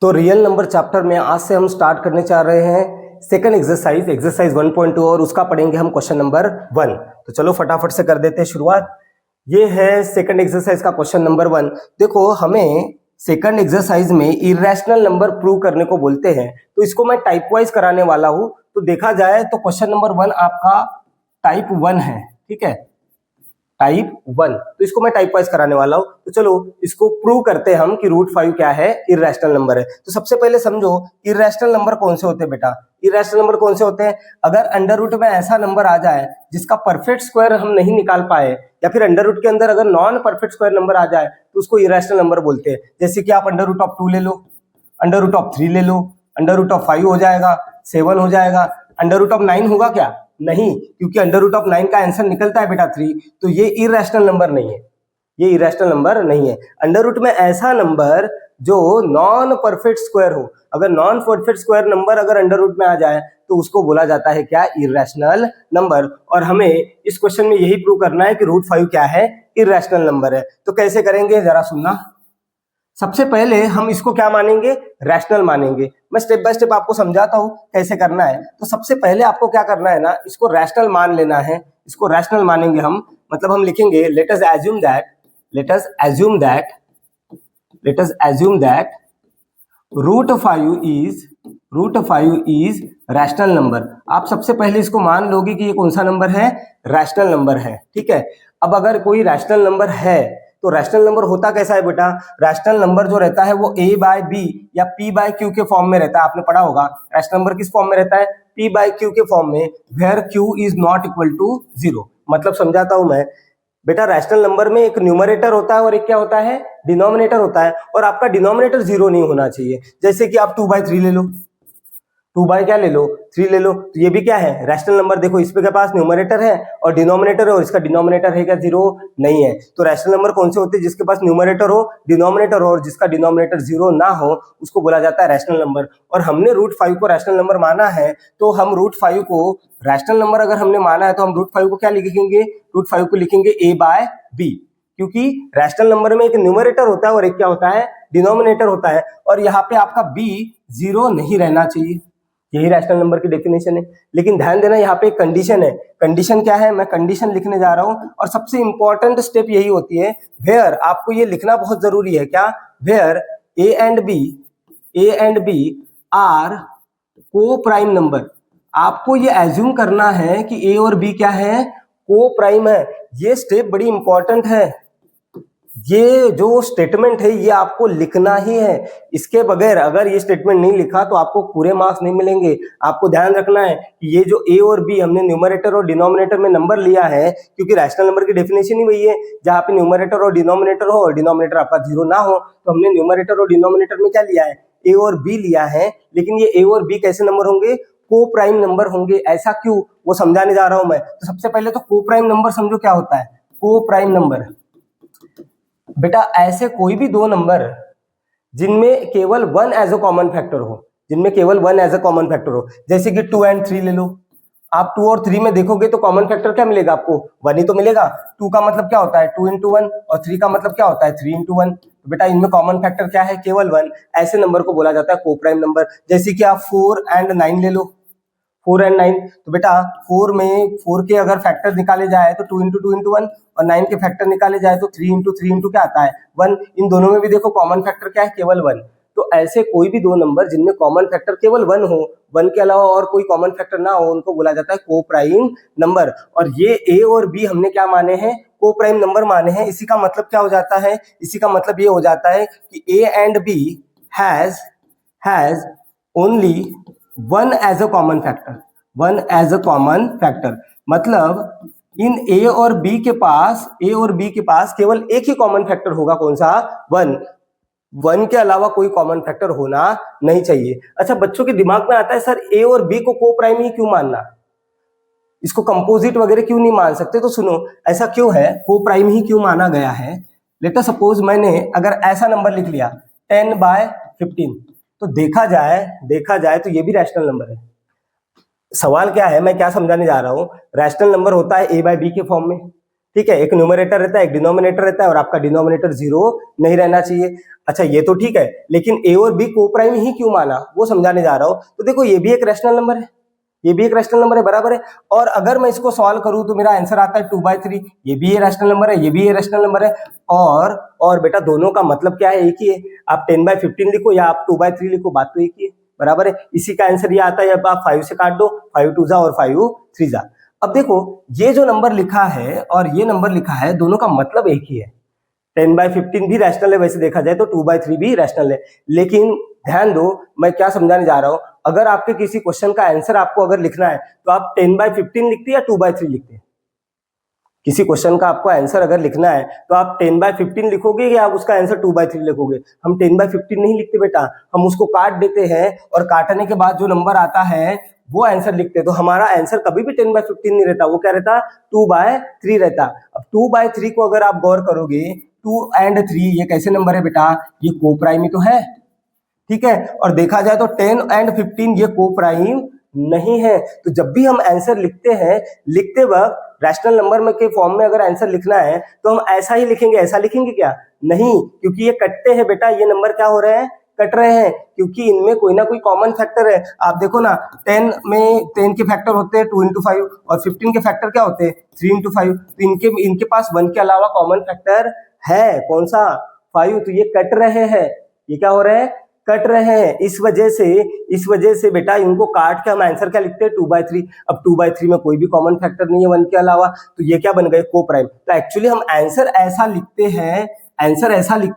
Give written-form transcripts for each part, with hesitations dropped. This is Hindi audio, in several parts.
तो रियल नंबर चैप्टर में आज से हम स्टार्ट करने जा रहे हैं सेकंड एक्सरसाइज 1.2 और उसका पढ़ेंगे हम क्वेश्चन नंबर 1। तो चलो फटाफट से कर देते हैं शुरुआत। ये है सेकंड एक्सरसाइज का क्वेश्चन नंबर 1। देखो, हमें सेकंड एक्सरसाइज में इरेशनल नंबर प्रूव करने को बोलते हैं, तो इसको मैं टाइप वाइज कराने वाला हूं। तो देखा जाए तो क्वेश्चन नंबर 1 आपका टाइप 1 है, ठीक है, टाइप 1। तो इसको मैं टाइप वाइज कराने वाला हूं। तो चलो इसको प्रूव करते हैं हम कि √5 क्या है, इरेशनल नंबर है। तो सबसे पहले समझो इरेशनल नंबर कौन से होते हैं बेटा। इरेशनल नंबर कौन से होते हैं? अगर अंडर रूट में ऐसा नंबर आ जाए जिसका परफेक्ट स्क्वायर हम नहीं निकाल पाए, या फिर अंडर रूट के अंदर अगर नॉन परफेक्ट स्क्वायर नंबर आ जाए तो उसको इरेशनल नंबर बोलते हैं। जैसे कि आप √2 ले लो, √3 ले लो, √5 हो जाएगा, 7 हो जाएगा। √9 होगा क्या? नहीं, क्योंकि √9 का आंसर निकलता है बेटा 3। तो ये इरेशनल नंबर नहीं है, ये इरेशनल नंबर नहीं है। अंडर रूट में ऐसा नंबर जो नॉन परफेक्ट स्क्वायर हो, अगर नॉन परफेक्ट स्क्वायर नंबर अगर अंडर रूट में आ जाए तो उसको बोला जाता है क्या? Irrational number. और हमें इस क्वेश्चन में यही प्रूव करना है कि √5 क्या है, इरेशनल नंबर है। तो कैसे करेंगे जरा सुनना। सबसे पहले हम इसको क्या मानेंगे? रैशनल मानेंगे। मैं स्टेप बाय स्टेप आपको समझाता हूं कैसे करना है। तो सबसे पहले आपको क्या करना है ना, इसको रैशनल मान लेना है। इसको रैशनल मानेंगे हम, मतलब हम लिखेंगे let us assume that √5 is rational number. आप सबसे पहले इसको मान लोगे कि ये कौन सा नंबर है? रैशनल नंबर है, ठीक है। अब अगर कोई रैशनल नंबर है तो रैशनल नंबर होता कैसा है बेटा? रैशनल नंबर जो रहता है वो a/b या p/q के फॉर्म में रहता है। आपने पढ़ा होगा रैशनल नंबर किस फॉर्म में रहता है? p/q के फॉर्म में, where q is not equal to 0। मतलब समझाता हूं मैं बेटा, रैशनल नंबर में एक न्यूमरेटर होता है और एक क्या होता है? डिनोमिनेटर होता है। और आपका डिनोमिनेटर 0 नहीं होना चाहिए। जैसे कि आप 2/3 ले लो, 2 क्या ले लो? 3 ले लो। तो ये भी क्या है? Rational number. देखो इस पे के पास न्यूमरेटर है और डिनोमिनेटर है, और इसका डिनोमिनेटर है क्या? 0 नहीं है। तो रैशनल नंबर कौन से होते हैं? जिसके पास न्यूमरेटर हो, डिनोमिनेटर हो और जिसका डिनोमिनेटर 0 ना हो, उसको बोला जाता है रैशनल नंबर। और हमने √5 को रैशनल नंबर माना है, तो हम √5 को रैशनल नंबर अगर हमने माना है तो हम √5 को क्या लिखेंगे? √5 को लिखेंगे a/b, क्योंकि रैशनल नंबर में एक न्यूमरेटर होता है और एक क्या होता है? डिनोमिनेटर होता है। और यहाँ पे आपका b 0 नहीं रहना चाहिए। यही रैशनल नंबर की डेफिनेशन है। लेकिन ध्यान देना, यहाँ पे एक कंडीशन है। कंडीशन क्या है? मैं कंडीशन लिखने जा रहा हूं, और सबसे इंपॉर्टेंट स्टेप यही होती है वेयर। आपको ये लिखना बहुत जरूरी है। क्या? Where a and b are coprime number. आपको ये एज्यूम करना है कि a और b क्या है? को प्राइम है। ये स्टेप बड़ी इंपॉर्टेंट है। ये जो स्टेटमेंट है ये आपको लिखना ही है। इसके बगैर अगर ये स्टेटमेंट नहीं लिखा तो आपको पूरे मार्क्स नहीं मिलेंगे। आपको ध्यान रखना है कि ये जो a और b हमने न्यूमरेटर और डिनोमिनेटर में नंबर लिया है, क्योंकि रैशनल नंबर की डेफिनेशन ही वही है, जहां पे न्यूमरेटर और डिनोमिनेटर हो और डिनोमिनेटर आपका 0 ना हो, तो हमने न्यूमरेटर और डिनोमिनेटर में क्या लिया है? a और b लिया है। लेकिन ये a और b कैसे नंबर होंगे? को प्राइम नंबर होंगे। ऐसा क्यों, वो समझाने जा रहा हूं मैं। तो सबसे पहले तो को प्राइम नंबर समझो क्या होता है। को प्राइम नंबर बेटा ऐसे कोई भी दो नंबर जिनमें केवल 1 एज अ कॉमन फैक्टर हो, जिनमें केवल 1 एज अ कॉमन फैक्टर हो। जैसे कि 2 और 3 ले लो। आप 2 और 3 में देखोगे तो कॉमन फैक्टर क्या मिलेगा आपको? 1 ही तो मिलेगा। 2 का मतलब क्या होता है? 2 × 1, और 3 का मतलब क्या होता है? 3 × 1। तो बेटा इनमें कॉमन फैक्टर क्या है? केवल 1। ऐसे नंबर को बोला जाता है को प्राइम नंबर। जैसे कि आप 4 और 9 ले लो, 4 और 9। तो बेटा 4 के अगर फैक्टर निकाले जाए तो 2 × 2 × 1, और 9 के फैक्टर निकाले जाए तो 3 × 3 × क्या आता है? 1। इन दोनों में भी देखो कॉमन फैक्टर क्या है? केवल 1। तो ऐसे कोई भी दो नंबर जिनमें कॉमन फैक्टर केवल 1 हो, 1 के अलावा और कोई कॉमन फैक्टर ना हो, उनको बोला जाता है को प्राइम नंबर। और ये a और b हमने क्या माने हैं? को प्राइम नंबर माने हैं। इसी का मतलब क्या हो जाता है? इसी का मतलब ये हो जाता है कि a and b has only 1 as a common factor, 1 as a common factor. मतलब इन a और b के पास केवल एक ही कॉमन फैक्टर होगा। कौन सा? 1 के अलावा कोई कॉमन फैक्टर होना नहीं चाहिए। अच्छा, बच्चों के दिमाग में आता है सर a और b को को प्राइम ही क्यों मानना, इसको कंपोजिट वगैरह क्यों नहीं मान सकते? तो सुनो ऐसा क्यों है, को प्राइम ही क्यों माना गया है। लेट अस सपोज मैंने अगर ऐसा नंबर लिख लिया 10/15, तो देखा जाए तो ये भी रैशनल नंबर है। सवाल क्या है, मैं क्या समझाने जा रहा हूं, रैशनल नंबर होता है a/b के फॉर्म में, ठीक है, एक न्यूमरेटर रहता है, एक डिनोमिनेटर रहता है, और आपका डिनोमिनेटर 0 नहीं रहना चाहिए। अच्छा ये तो ठीक है, लेकिन ए और बी को प्राइम ही क्यों माना वो समझाने जा रहा हूं। तो देखो ये भी एक रैशनल नंबर है, ये भी एक रैशनल नंबर है, बराबर है। और अगर मैं इसको सॉल्व करूं तो मेरा आंसर आता है 2/3, ये भी ये रैशनल नंबर है, ये भी ये रैशनल नंबर है। और बेटा दोनों का मतलब क्या है, एक ही है। आप 10/15 लिखो या आप 2/3 लिखो, बात तो एक ही है, बराबर है। इसी का आंसर ये आता है, अब आप 5 से काट दो, 5 2 जा और 5 3 जा। अब देखो ये जो नंबर लिखा है और ये नंबर लिखा है, दोनों का मतलब एक ही है। 10/15 भी रैशनल है, वैसे देखा जाए तो 2/3 भी रैशनल है। लेकिन ध्यान दो मैं क्या समझाने जा रहा हूं, अगर आपके किसी क्वेश्चन का आंसर आपको अगर लिखना है तो आप 10/15 लिखते या 2/3 लिखते? किसी क्वेश्चन का आपको आंसर अगर लिखना है तो आप 10/15 लिखोगे या आप उसका आंसर 2/3 लिखोगे? हम 10/15 नहीं लिखते बेटा, हम उसको काट देते हैं और काटने के बाद जो नंबर आता है वो आंसर लिखते हैं। तो हमारा आंसर कभी भी 10/15 नहीं रहता, वो क्या रहता, 2/3 रहता। अब 2/3 को अगर आप गौर करोगे, 2 and 3 ये कैसे नंबर है बेटा, ये कोप्राइम ही तो है, ठीक है। और देखा जाए तो 10 and 15 ये कोप्राइम नहीं है। तो जब भी हम आंसर लिखते हैं, लिखते वक्त रैशनल नंबर में के फॉर्म में अगर आंसर लिखना है तो हम ऐसा ही लिखेंगे, ऐसा लिखेंगे क्या? नहीं, क्योंकि ये कटते हैं बेटा, ये नंबर क्या हो रहे हैं, कट रहे हैं, क्योंकि इनमें कोई ना कोई कॉमन फैक्टर है। आप देखो ना 10 में 10 के फैक्टर होते हैं 2 into 5 और 15 के फैक्टर क्या होते हैं 3 into 5। तो इनके पास 1 के अलावा कॉमन फैक्टर है, कौन सा, 5। तो ये कट रहे हैं, ये क्या हो रहे हैं, कट रहे हैं। इस वजह से बेटा इनको काट के हम आंसर क्या लिखते हैं, 2/3। अब 2/3 में कोई भी कॉमन फैक्टर नहीं है 1 के अलावा, तो ये क्या बन गए, कोप्राइम। तो एक्चुअली हम आंसर ऐसा लिखते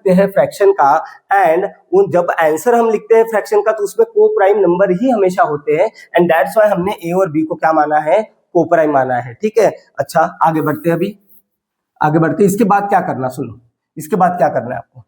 हैं फ्रैक्शन का, एंड जब आंसर हम लिखते हैं फ्रैक्शन का तो उसमें कोप्राइम नंबर ही हमेशा होते हैं, एंड दैट्स व्हाई हमने ए और बी को क्या माना है, कोप्राइम माना है, ठीक है। अच्छा आगे बढ़ते हैं, अभी आगे बढ़ते हैं। इसके बाद क्या करना, सुनो, इसके बाद क्या करना है आपको,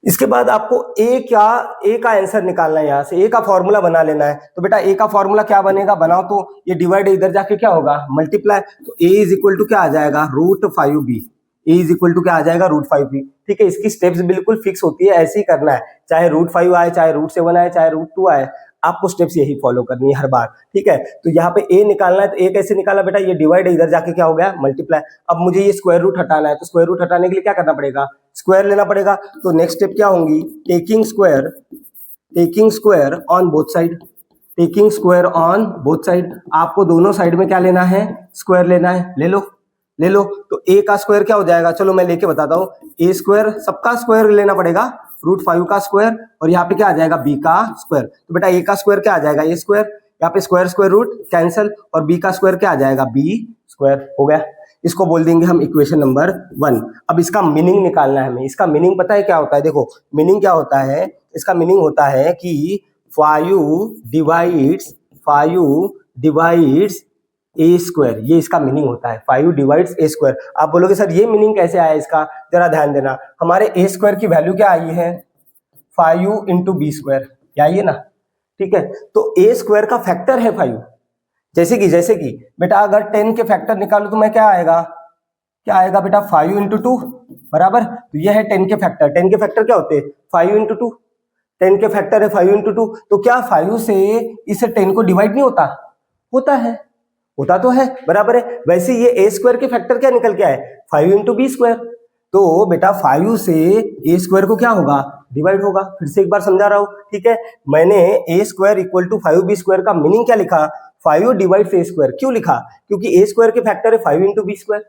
इसके बाद आपको ए का आंसर निकालना है, यहां से ए का फॉर्मूला बना लेना है। तो बेटा ए का फॉर्मूला क्या बनेगा, बनाओ तो ये डिवाइड इधर जाके क्या होगा, मल्टीप्लाई। तो ए इज इक्वल टू क्या आ जाएगा, √5b। A is equal to क्या आ जाएगा, √5b, ठीक है। इसकी स्टेप्स बिल्कुल फिक्स होती है, ऐसे ही करना है, चाहे √5 आए, चाहे √7 आए, चाहे √2 आए, आपको स्टेप्स यही फॉलो करनी है हर बार, ठीक है। तो यहाँ पे ए निकालना है, तो ए कैसे निकाला बेटा, ये डिवाइड इधर जाके क्या हो गया, मल्टीप्लाई। अब मुझे ये स्क्वायर रूट हटाना है, तो स्क्वायर रूट हटाने के लिए क्या करना पड़ेगा, स्क्वायर लेना पड़ेगा। तो नेक्स्ट स्टेप क्या होंगी, taking square on both side, taking square on both side. आपको दोनों साइड में क्या लेना है, स्क्वायर लेना है, ले लो। तो ए का स्क्वायर क्या हो जाएगा, चलो मैं लेके बताता हूँ। ए स्क्वायर, सबका स्क्वायर लेना पड़ेगा, √5 का स्क्वायर, और यहाँ पे क्या आ जाएगा, बी का स्क्वायर। तो बेटा ए का स्क्वायर क्या आ जाएगा, ए स्क्वायर, यहाँ पे स्क्वायर रूट कैंसिल, और बी का स्क्वायर क्या आ जाएगा, बी स्क्वायर, हो गया। इसको बोल देंगे हम इक्वेशन नंबर 1। अब इसका मीनिंग निकालना है हमें। इसका मीनिंग पता है क्या होता है, देखो मीनिंग क्या होता है, इसका मीनिंग होता है कि 5 डिवाइड्स ए स्क्वायर, ये इसका मीनिंग होता है, 5 डिवाइड्स ए स्क्वायर। आप बोलोगे सर ये मीनिंग कैसे आया इसका, जरा ध्यान देना। हमारे ए स्क्वायर की वैल्यू क्या आई है, 5 into b स्क्वायर, आई है ना, ठीक है। तो ए स्क्वायर का फैक्टर है 5। जैसे कि बेटा अगर 10 के फैक्टर निकालो तो मैं क्या आएगा बेटा, 5 into 2 बराबर। तो ये है 10 के फैक्टर, 10 के फैक्टर क्या होते हैं, 5 into 2, 10 के फैक्टर है 5 into 2। तो क्या 5 से इस 10 को डिवाइड नहीं होता, होता तो है, बराबर है। वैसे ये ए स्क्वायर के फैक्टर क्या निकल के आए, 5 into b स्क्वायर। तो बेटा 5 से ए स्क्वायर को क्या होगा, डिवाइड होगा। फिर से एक बार समझा रहा हूं, ठीक है। मैंने A square equal to 5b square का मीनिंग क्या लिखा, 5 डिवाइड ए स्क्वायर, क्यों लिखा, क्योंकि ए स्क्वायर के फैक्टर है 5 into b स्क्वायर।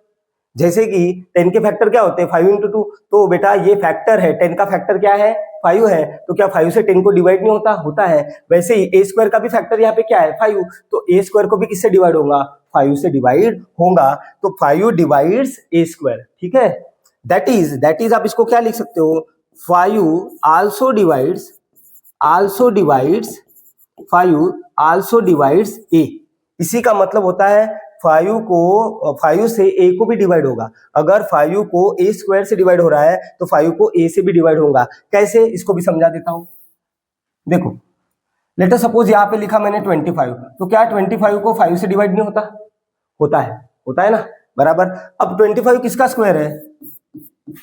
जैसे कि 10 के फैक्टर क्या होते हैं, 5 into 2। तो बेटा ये फैक्टर है, 10 का फैक्टर क्या है, 5 है। तो क्या 5 से 10 को डिवाइड नहीं होता है। वैसे ही ए स्क्वायर का भी फैक्टर यहाँ पे क्या है, 5। तो ए स्क्वायर को भी किससे डिवाइड होगा, 5 से डिवाइड होगा। तो 5 डिवाइड्स ए स्क्वायर, ठीक है। दैट इज आप इसको क्या लिख सकते हो, 5 आल्सो डिवाइड्स ए। इसी का मतलब होता है 5 से ए को भी डिवाइड होगा। अगर 5 को ए स्क्वायर से डिवाइड हो रहा है तो 5 को ए से भी डिवाइड होगा। कैसे, इसको भी समझा देता हूं। देखो लेट अस सपोज यहाँ पे लिखा मैंने 25, तो क्या 25 को 5 से डिवाइड नहीं होता है ना, बराबर। अब 25 किसका स्क्वायर है,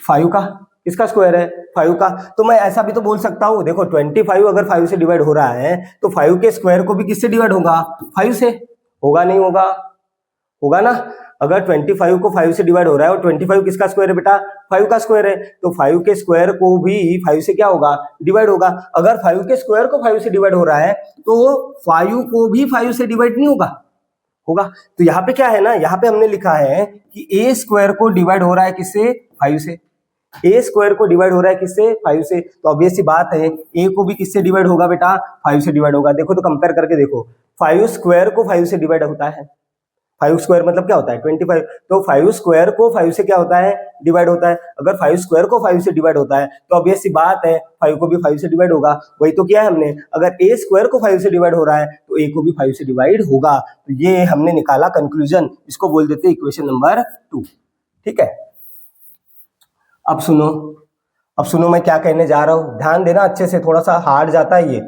5 का। किसका स्क्वायर है, 5 का। तो मैं ऐसा भी तो बोल सकता हूं, देखो 25 अगर 5 से डिवाइड हो रहा है तो 5 के स्क्वायर को भी किससे डिवाइड होगा, 5 से, होगा नहीं होगा, होगा ना। अगर 25 को 5 से डिवाइड हो रहा है और 25 किसका स्क्वायर है बेटा, 5 का स्क्वायर है, तो 5 के स्क्वायर को भी 5 से क्या होगा, डिवाइड होगा। अगर 5 के स्क्वायर को 5 से डिवाइड हो रहा है तो 5 को भी 5 से डिवाइड नहीं होगा, होगा। तो यहाँ पे क्या है ना, यहाँ पे हमने लिखा है कि ए स्क्वायर को डिवाइड हो रहा है किससे, 5 से। ए स्क्वायर को डिवाइड हो रहा है किससे, 5 से। तो ऑब्वियस सी बात है ए को भी किससे डिवाइड होगा बेटा, 5 से डिवाइड होगा। देखो तो कंपेयर करके देखो, 5 स्क्वायर को 5 से डिवाइड होता है, 5 स्क्वायर मतलब क्या होता है 25, तो 5 स्क्वायर को 5 से क्या होता है, डिवाइड होता है। अगर 5 स्क्वायर को 5 से डिवाइड होता है तो ऑब्वियस सी बात है 5 को भी 5 से डिवाइड होगा। वही तो किया है हमने, अगर ए स्क्वायर को 5 से डिवाइड हो रहा है तो ए को भी 5 से डिवाइड होगा। तो ये हमने निकाला कंक्लूजन, इसको बोल देते हैं इक्वेशन नंबर 2। ठीक है, अब सुनो मैं क्या कहने जा रहा हूं, ध्यान देना अच्छे से, थोड़ा सा हार्ड जाता है ये,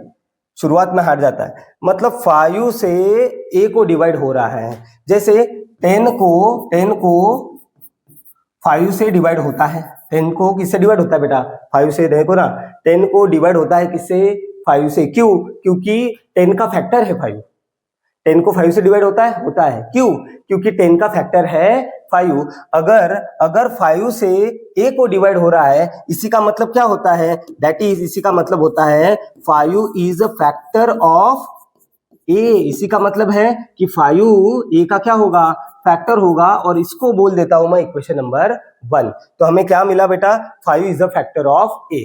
शुरुआत में हार्ड जाता है। मतलब 5 से ए को डिवाइड हो रहा है, जैसे 10 को 5 से डिवाइड होता है। 10 को किससे डिवाइड होता है बेटा, 5 से। देखो ना 10 को डिवाइड होता है किससे, 5 से। क्यों, क्योंकि 10 का फैक्टर है 5। 10 को 5 से डिवाइड होता है। क्यों, क्योंकि 10 का फैक्टर है 5। अगर 5 से a को डिवाइड हो रहा है, इसी का मतलब क्या होता है, दैट इज, इसी का मतलब होता है 5 is a factor of a। इसी का मतलब है कि 5 a का क्या होगा, फैक्टर होगा। और इसको बोल देता हूं मैं इक्वेशन नंबर 1। तो हमें क्या मिला बेटा, 5 is a factor of a।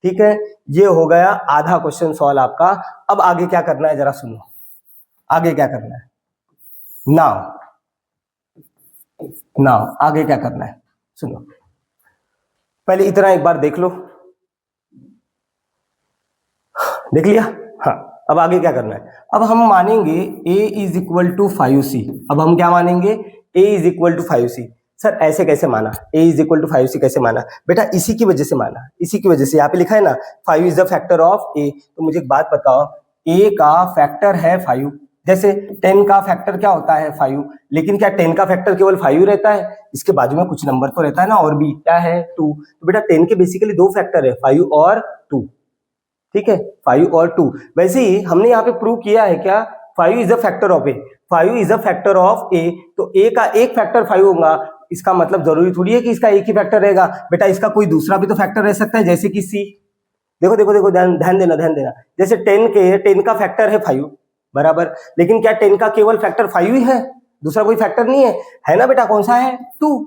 ठीक है, ये हो गया आधा क्वेश्चन सॉल्व आपका। अब आगे क्या करना है जरा सुनो, आगे क्या करना है, नाउ आगे क्या करना है सुनो। पहले इतना एक बार देख लो, देख लिया, हाँ। अब आगे क्या करना है, अब हम मानेंगे a is equal to 5c। अब हम क्या मानेंगे, a is equal to 5c। Sir ऐसे कैसे माना, a is equal to 5c कैसे माना बेटा, इसी की वजह से माना, इसी की वजह से। यहाँ पे लिखा है ना 5 is the factor of a। तो मुझे एक बात बताओ, a का फैक्टर है 5, जैसे 10 का फैक्टर क्या होता है 5, लेकिन क्या 10 का फैक्टर केवल 5 रहता है, इसके बाजू में कुछ नंबर तो रहता है ना, और भी क्या है 2। तो बेटा 10 के बेसिकली 2 फैक्टर है, 5 और 2। ठीक है, 5 और 2। वैसे ही हमने यहाँ पे प्रूव किया है क्या, 5 is a factor of A, 5 is a factor of A. तो ए का एक फैक्टर 5 होगा, इसका मतलब जरूरी थोड़ी है कि इसका एक ही फैक्टर रहेगा बेटा, इसका कोई दूसरा भी तो फैक्टर रह सकता है, जैसे कि सी। देखो देखो देखो, ध्यान देना, जैसे 10 का फैक्टर है 5 बराबर, लेकिन क्या 10 का केवल फैक्टर 5 ही है, दूसरा कोई फैक्टर नहीं है ना बेटा, कौन सा है 2।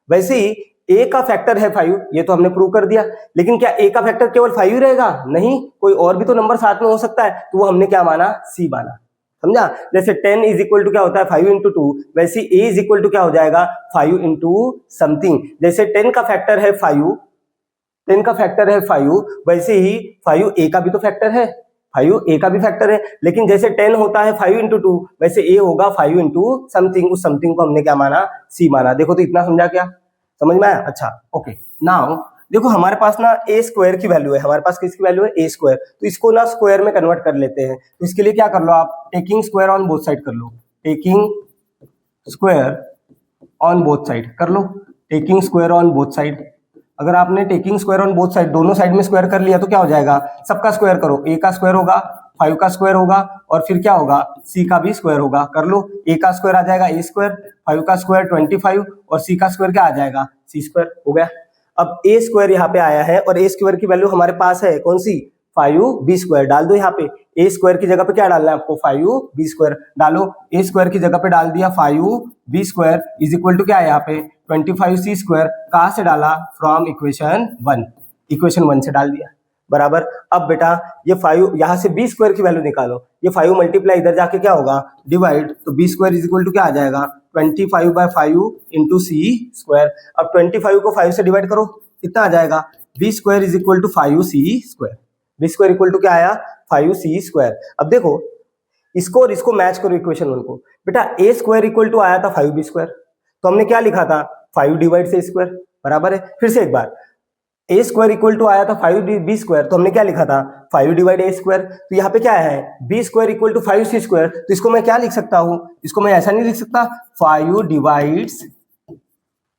वैसे ही a का फैक्टर है 5, ये तो हमने प्रूव कर दिया, लेकिन क्या a का फैक्टर केवल 5 ही रहेगा, नहीं, कोई और भी तो नंबर साथ में हो सकता है। तो वो हमने क्या माना, c माना, समझा। जैसे 10 इज इक्वल टू क्या होता है 5 इंटू 2, वैसे a इज इक्वल टू क्या हो जाएगा 5 इंटू समथिंग। जैसे 10 का फैक्टर है 5, 10 का फैक्टर है 5, वैसे ही 5 a का भी तो फैक्टर है, 5 a का भी फैक्टर है। लेकिन जैसे 10 होता है 5 इंटू 2, वैसे a होगा 5 इंटू समथिंग, उस समथिंग को हमने क्या माना, c माना। देखो तो इतना समझा, क्या समझ में आया, अच्छा ओके। नाउ देखो हमारे पास ना a स्क्वायर की वैल्यू है, हमारे पास किसकी वैल्यू है, a स्क्वायर। तो इसको ना स्क्वायर में कन्वर्ट कर लेते हैं। तो इसके लिए क्या कर लो आप, taking square on both side कर लो, taking square on both side कर लो, taking square on both side. अगर आपने taking square on both side, दोनों साइड में स्क्वायर कर लिया तो क्या हो जाएगा, सबका स्क्वायर करो, a का स्क्वायर होगा, 5 का स्क्वायर होगा, और फिर क्या होगा, c का भी स्क्वायर होगा। कर लो, a का स्क्वायर आ जाएगा a स्क्वायर, 5 का स्क्वायर 25, और c का स्क्वायर क्या आ जाएगा, c स्क्वायर हो गया। अब a स्क्वायर यहाँ पे आया है, और a स्क्वायर की वैल्यू हमारे पास है कौन सी, 5b स्क्वायर। डाल दो यहाँ पे, a स्क्वायर की जगह पे क्या डालना है आपको, 5b स्क्वायर डालो। a स्क्वायर की जगह पे डाल दिया 5b square is equal to क्या है यहाँ पे 25c स्क्वायर। कहाँ से डाला, फ्रॉम इक्वेशन 1, इक्वेशन 1 से डाल दिया बराबर। अब बेटा ये 5, यहाँ से b स्क्वायर की वैल्यू निकालो, ये 5 मल्टीप्लाई इधर जाके क्या होगा, डिवाइड, तो b square is equal to क्या आ जाएगा 25/5 इंटू सी स्क्वायर। अब 25 को 5 से डिवाइड करो, कितना आ जाएगा, b square is equal to 5c square. b square equal to क्या आया, 5c स्क्वायर। अब देखो इसको और इसको मैच करो इक्वेशन 1 को, बेटा a स्क्वायर इक्वल टू आया था 5b स्क्वायर, तो हमने क्या लिखा था 5 डिवाइड से स्क्वायर बराबर है। फिर से एक बार, a स्क्वायर इक्वल टू आया था 5b स्क्वायर, तो हमने क्या लिखा था 5 डिवाइड a स्क्वायर। तो यहाँ पे क्या है, b square equal to 5c square, तो इसको मैं क्या लिख सकता हूँ, इसको मैं ऐसा नहीं लिख सकता 5 डिवाइड्स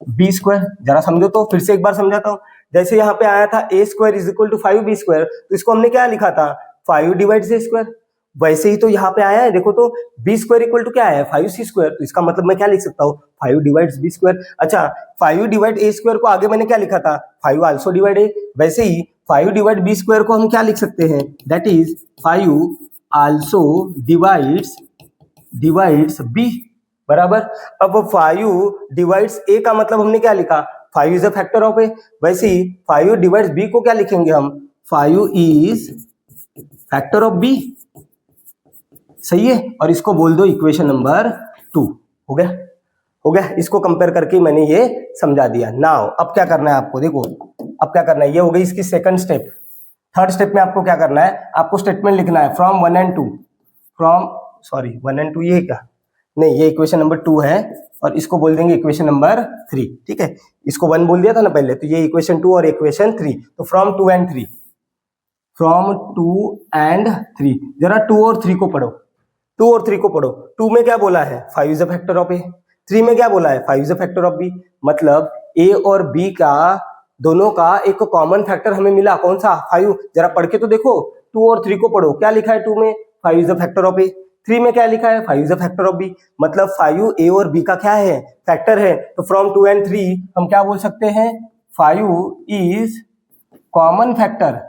b स्क्वायर। जरा समझो तो, फिर से एक बार समझाता हूँ। जैसे यहाँ पे आया था a square is equal to 5b square, तो इसको हमने क्या लिखा था 5 डिवाइड से स्क्वायर। वैसे ही तो यहाँ पे आया है, देखो तो बी स्क्वायर इक्वल टू क्या है 5c स्क्वायर, तो इसका मतलब मैं क्या लिख सकता हूँ 5 डिवाइड्स बी स्क्वायर। अच्छा 5 डिवाइड ए स्क्वायर को आगे मैंने क्या लिखा था 5 आल्सो डिवाइड ए, वैसे ही 5 डिवाइड बी स्क्वायर को हम क्या लिख सकते हैं that is 5 also divides b बराबर। अब 5 डिवाइड्स ए का मतलब हमने क्या लिखा 5 इज अ फैक्टर ऑफ ए, वैसे ही 5 डिवाइड्स बी को क्या लिखेंगे हम 5 इज फैक्टर ऑफ बी, सही है। और इसको बोल दो इक्वेशन नंबर 2, हो गया हो गया। इसको कंपेयर करके मैंने ये समझा दिया। नाउ अब क्या करना है आपको, देखो अब क्या करना है, ये हो गई इसकी सेकंड स्टेप। थर्ड स्टेप में आपको क्या करना है, आपको स्टेटमेंट लिखना है from 1 and 2, from sorry 1 and 2 ये क्या नहीं, ये इक्वेशन नंबर 2 है और इसको बोल देंगे इक्वेशन नंबर 3, ठीक है। इसको 1 बोल दिया था ना पहले, तो ये इक्वेशन 2 और इक्वेशन 3, तो फ्रॉम 2 and 3, फ्रॉम 2 and 3, जरा 2 और 3 को पढ़ो, 2 और 3 को पढ़ो। 2 में क्या बोला है 5 is a factor of a, 3 में क्या बोला है 5 is a factor of b, मतलब ए और बी का दोनों का एक कॉमन फैक्टर हमें मिला, कौन सा 5। जरा पढ़ के तो देखो, 2 और 3 को पढ़ो, क्या लिखा है 2 में 5 is a factor of a, 3 में क्या लिखा है 5 is a factor of b, मतलब 5 ए और बी का क्या है फैक्टर है। तो फ्रॉम 2 and 3 हम क्या बोल सकते हैं 5 इज कॉमन फैक्टर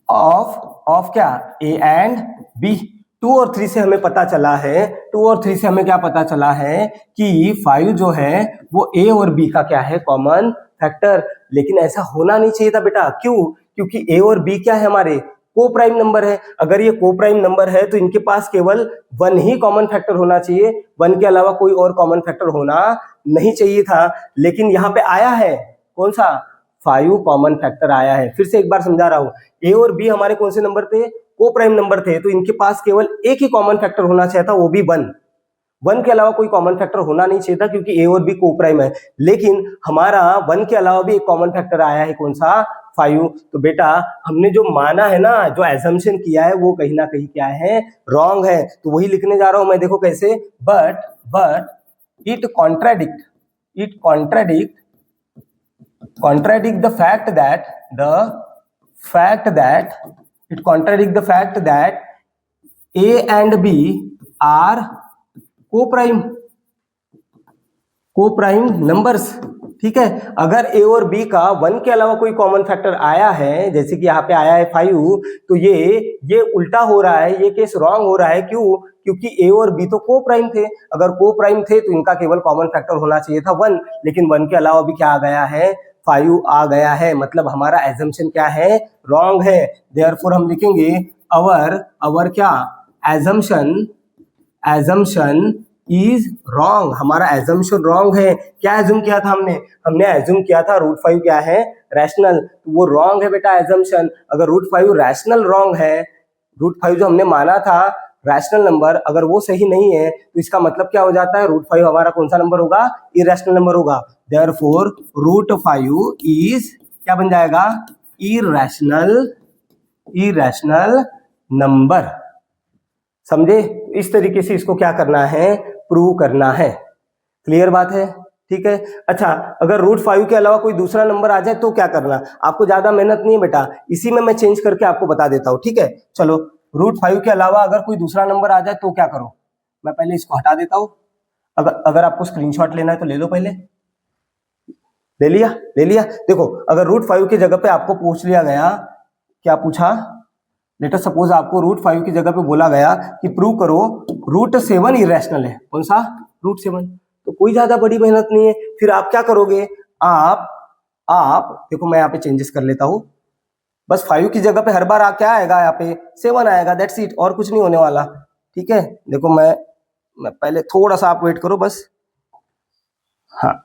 ऑफ क्या ए एंड बी। 2 और 3 से हमें पता चला है, 2 और 3 से हमें क्या पता चला है कि 5 जो है वो ए और बी का क्या है कॉमन फैक्टर। लेकिन ऐसा होना नहीं चाहिए था बेटा, क्यों, क्योंकि ए और बी क्या है हमारे को प्राइम नंबर है। अगर ये को प्राइम नंबर है तो इनके पास केवल 1 ही कॉमन फैक्टर होना चाहिए, 1 के अलावा कोई और कॉमन फैक्टर होना नहीं चाहिए था। लेकिन यहाँ पे आया है कौन सा 5 कॉमन फैक्टर आया है। फिर से एक बार समझा रहा हूं, ए और बी हमारे कौन से नंबर थे को प्राइम नंबर थे, तो इनके पास केवल एक ही कॉमन फैक्टर होना चाहिए था, वो भी 1 के अलावा कोई कॉमन फैक्टर होना नहीं चाहिए था, क्योंकि ए और बी को प्राइम है। लेकिन हमारा 1 के अलावा भी एक कॉमन फैक्टर आया है, कौन सा 5। तो बेटा हमने जो माना है ना, जो एजम्पशन किया है वो कहीं ना कहीं क्या है रॉन्ग है। तो वही लिखने जा रहा हूं मैं, देखो कैसे, but it contradict the fact that A and B are co-prime numbers, ठीक है। अगर ए और बी का 1 के अलावा कोई कॉमन फैक्टर आया है, जैसे कि यहाँ पे आया है 5, तो ये उल्टा हो रहा है, ये केस रॉन्ग हो रहा है। क्यों, क्योंकि ए और बी तो को प्राइम थे, अगर को प्राइम थे तो इनका केवल कॉमन फैक्टर होना चाहिए था 1, लेकिन 1 के अलावा भी क्या आ गया है 5 आ गया है, मतलब हमारा एजम्पशन क्या है रॉन्ग है। देयरफॉर हम लिखेंगे अवर क्या एजम्पशन इज रॉन्ग, हमारा एजम्पशन रॉन्ग है। क्या एज्यूम किया था हमने एज्यूम किया था √5 क्या है रैशनल, तो वो रॉन्ग है बेटा एजम्पशन। अगर √5 रैशनल रॉन्ग है, √5 जो हमने माना था रैशनल नंबर, अगर वो सही नहीं है तो इसका मतलब क्या हो जाता है √5 हमारा कौन सा नंबर होगा इरैशनल नंबर होगा। देयरफॉर √5 इज क्या बन जाएगा इरैशनल नंबर, समझे। इस तरीके से इसको क्या करना है प्रूव करना है, क्लियर बात है, ठीक है। अच्छा अगर √5 के अलावा कोई दूसरा नंबर आ जाए तो क्या करना, आपको ज्यादा मेहनत नहीं है बेटा, इसी में मैं चेंज करके आपको बता देता हूँ, ठीक है। चलो √5 के अलावा अगर कोई दूसरा नंबर आ जाए तो क्या करो, मैं पहले इसको हटा देता हूँ। अगर आपको स्क्रीनशॉट लेना है तो ले लो, पहले ले लिया। देखो अगर √5 की जगह पे आपको पूछ लिया गया, क्या पूछा, लेट अस सपोज आपको √5 की जगह पे बोला गया कि प्रूव करो √7 इरैशनल है, कौन सा √7, तो कोई ज्यादा बड़ी मेहनत नहीं है। फिर आप क्या करोगे, आप देखो मैं यहाँ पे चेंजेस कर लेता हूँ, बस 5 की जगह पे हर बार क्या आएगा यहाँ पे 7 आएगा, दैट्स इट, और कुछ नहीं होने वाला, ठीक है। देखो मैं पहले थोड़ा सा आप वेट करो बस, हाँ।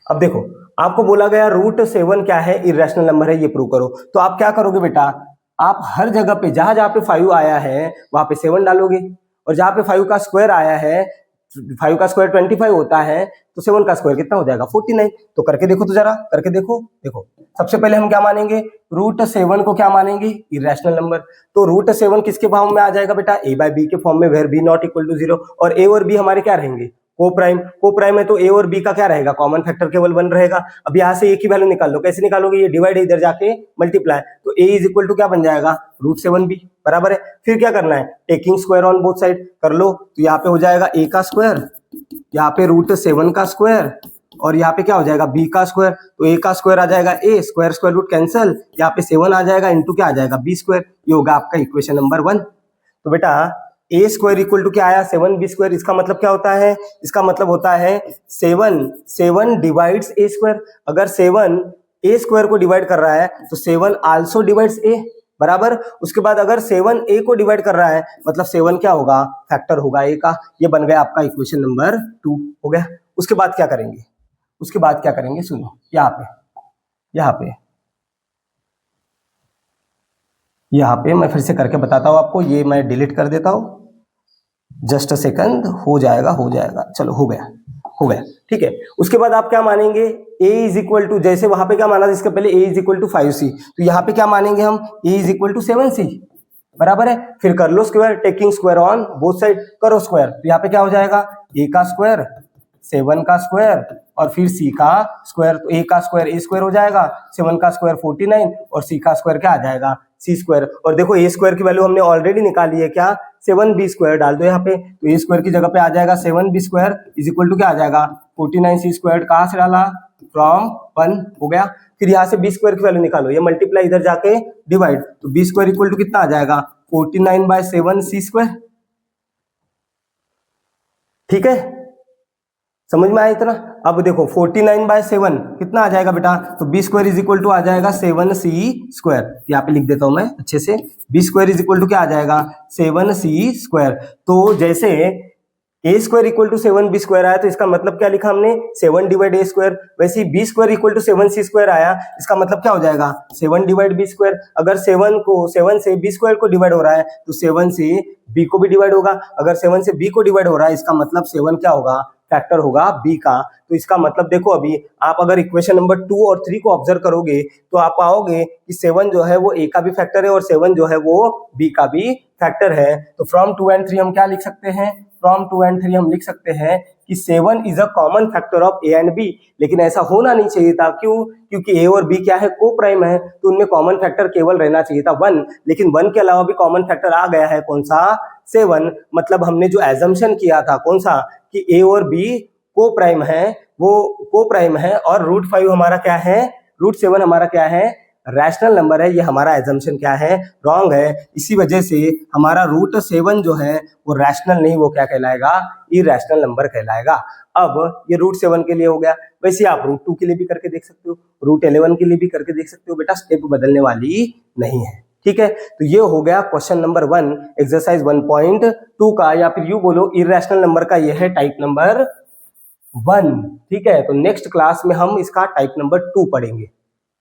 अब देखो आपको बोला गया √7 क्या है इरैशनल नंबर है, ये प्रूव करो। तो आप क्या करोगे बेटा, आप हर जगह पे जहां पे 5 आया है वहां पे 7 डालोगे, और जहां पे 5 का स्क्वायर आया है, 5 का स्क्वायर 25 होता है, तो 7 का स्क्वायर कितना हो जाएगा 49। तो करके देखो, तो जरा करके देखो। सबसे पहले हम क्या मानेंगे, √7 को क्या मानेंगे इरैशनल नंबर। तो √7 किसके फॉर्म में आ जाएगा बेटा, a/b के फॉर्म में, वेयर b ≠ = 0, और a और b हमारे क्या रहेंगे को प्राइम है तो ए और बी का क्या रहेगा, कॉमन फैक्टर केवल 1 रहेगा। अब यहाँ से ए की वैल्यू निकाल लो, कैसे निकालोगे, ये डिवाइड इधर जाके मल्टीप्लाई, तो ए इज इक्वल टू क्या बन जाएगा, √7b बराबर है। फिर क्या करना है, taking square on both side कर लो, तो यहाँ पे हो जाएगा a का स्क्वायर, यहाँ पे √7 का स्क्वायर, और यहाँ पे क्या हो जाएगा b का स्क्वायर, तो a का स्क्वायर आ जाएगा a, square square root cancel, यहाँ पे 7 आ जाएगा इंटू क्या आ जाएगा b स्क्वायर, ये होगा आपका इक्वेशन नंबर 1। तो बेटा a स्क्वायर इक्वल टू क्या आया, 7b स्क्वायर, इसका मतलब क्या होता है, इसका मतलब होता है 7 डिवाइड्स a स्क्वायर। अगर 7 a स्क्वायर को डिवाइड कर रहा है तो 7 आल्सो डिवाइड्स a बराबर। उसके बाद अगर 7 a को डिवाइड कर रहा है मतलब 7 क्या होगा, फैक्टर होगा a का। ये बन गया आपका इक्वेशन नंबर 2 हो गया। उसके बाद क्या करेंगे, उसके बाद क्या करेंगे, सुनो यहाँ पे मैं फिर से करके बताता हूँ आपको, ये मैं डिलीट कर देता हूँ, जस्ट अ सेकंड, हो जाएगा, चलो हो गया, ठीक है। उसके बाद आप क्या मानेंगे, a इज इक्वल टू, जैसे वहां पे क्या माना था इसके पहले, a is equal to 5c, तो यहाँ पे क्या मानेंगे हम, a is equal to 7c बराबर है। फिर कर लो square, taking square on both side, करो स्क्वायर, तो यहाँ पे क्या हो जाएगा, a का स्क्वायर, 7 का स्क्वायर और फिर c का स्क्वायर, तो a का स्क्वायर a स्क्वायर हो जाएगा, 7 का स्क्वायर 49 और c का स्क्वायर क्या आ जाएगा, c स्क्वायर। और देखो a स्क्वायर की वैल्यू हमने ऑलरेडी निकाली है, क्या, 7b स्क्वायर डाल दो यहाँ पे, तो a स्क्वायर की जगह पे आ जाएगा 7b square is equal to क्या आ जाएगा, 49c स्क्वायर, कहाँ से डाला, फ्रॉम 1 हो गया। फिर यहाँ से b स्क्वायर की वैल्यू निकालो, ये मल्टीप्लाई इधर जाके डिवाइड, तो b स्क्वायर इक्वल टू कितना आ जाएगा, 49/7c स्क्वायर, ठीक है, समझ में आया इतना। अब देखो 49/7 कितना आ जाएगा बेटा, तो b square is equal to आ जाएगा 7c स्क्वायर, यहाँ पे लिख देता हूं मैं अच्छे से, b square is equal to क्या आ जाएगा, 7c स्क्वायर। तो जैसे a square equal to 7b square आया तो इसका मतलब क्या लिखा हमने, 7 डिवाइड a स्क्वायर, वैसे ही b square equal to 7c square आया, इसका मतलब क्या हो जाएगा, 7 डिवाइड b स्क्वायर। अगर 7 से b स्क्वायर को डिवाइड हो रहा है तो 7 से b को भी डिवाइड होगा, अगर 7 से b को डिवाइड हो रहा है इसका मतलब 7 क्या होगा, फैक्टर होगा b का। तो इसका मतलब देखो, अभी आप अगर इक्वेशन नंबर 2 और 3 को ऑब्जर्व करोगे तो आप पाओगे कि 7 जो है वो a का भी फैक्टर है और 7 जो है वो b का भी फैक्टर है। तो फ्रॉम 2 and 3 हम क्या लिख सकते हैं, फ्रॉम 2 and 3 हम लिख सकते हैं कि 7 is a common factor of a and b। लेकिन ऐसा होना नहीं चाहिए था, क्यों, क्योंकि a और b क्या है, को प्राइम है, तो उनमें कॉमन फैक्टर केवल रहना चाहिए था 1, लेकिन 1 के अलावा भी कॉमन फैक्टर आ गया है, कौन सा, 7। मतलब हमने जो एजम्पशन किया था कौन सा, कि a और b को प्राइम है, वो को प्राइम है, और √5 हमारा क्या है, √7 हमारा क्या है, रैशनल नंबर है, ये हमारा एजम्पशन क्या है, रॉन्ग है। इसी वजह से हमारा √7 जो है वो रैशनल नहीं, वो क्या कहलाएगा, इरैशनल नंबर कहलाएगा। अब ये √7 के लिए हो गया, वैसे आप √2 के लिए भी करके देख सकते हो, √11 के लिए भी करके देख सकते हो, बेटा स्टेप बदलने वाली नहीं है, ठीक है। तो ये हो गया क्वेश्चन नंबर 1 एक्सरसाइज 1.2 का, या फिर यू बोलो इरैशनल नंबर का ये है टाइप नंबर 1, ठीक है। तो नेक्स्ट क्लास में हम इसका टाइप नंबर 2 पढ़ेंगे।